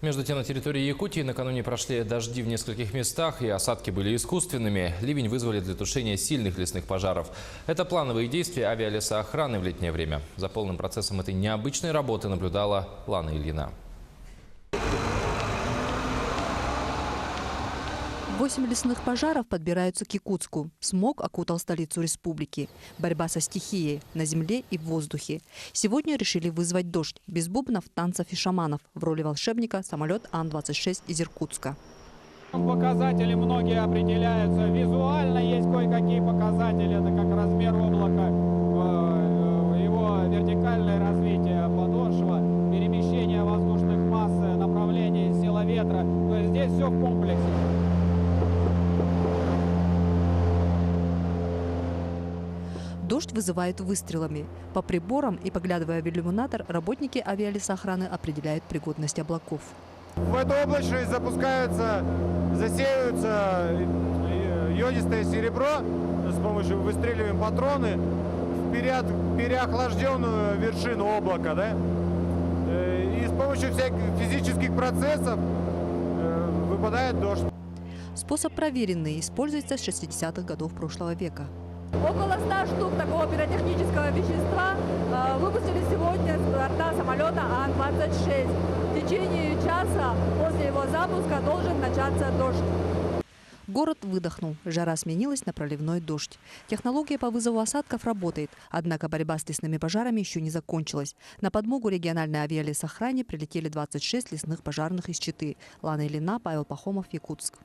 Между тем, на территории Якутии накануне прошли дожди в нескольких местах, и осадки были искусственными. Ливень вызвали для тушения сильных лесных пожаров. Это плановые действия авиалесоохраны в летнее время. За полным процессом этой необычной работы наблюдала Лана Ильина. 8 лесных пожаров подбираются к Якутску. Смог окутал столицу республики. Борьба со стихией на земле и в воздухе. Сегодня решили вызвать дождь. Без бубнов, танцев и шаманов. В роли волшебника самолет Ан-26 из Иркутска. Показатели многие определяются визуально. Есть кое-какие показатели. Это как размер облака, его вертикальное развитие подошва, перемещение воздушных масс, направление, сила ветра. То есть здесь все в комплексе. Дождь вызывают выстрелами. По приборам и поглядывая в иллюминатор, работники авиалесоохраны определяют пригодность облаков. В эту облачность засеиваются йодистое серебро с помощью выстреливаем патроны в переохлажденную вершину облака. Да? И с помощью всяких физических процессов выпадает дождь. Способ проверенный, используется с 60-х годов прошлого века. Около 100 штук такого пиротехнического вещества выпустили сегодня с борта самолета Ан-26. В течение часа после его запуска должен начаться дождь. Город выдохнул. Жара сменилась на проливной дождь. Технология по вызову осадков работает. Однако борьба с лесными пожарами еще не закончилась. На подмогу региональной авиалесохране прилетели 26 лесных пожарных из Читы. Лана Ильина, Павел Пахомов, Якутск.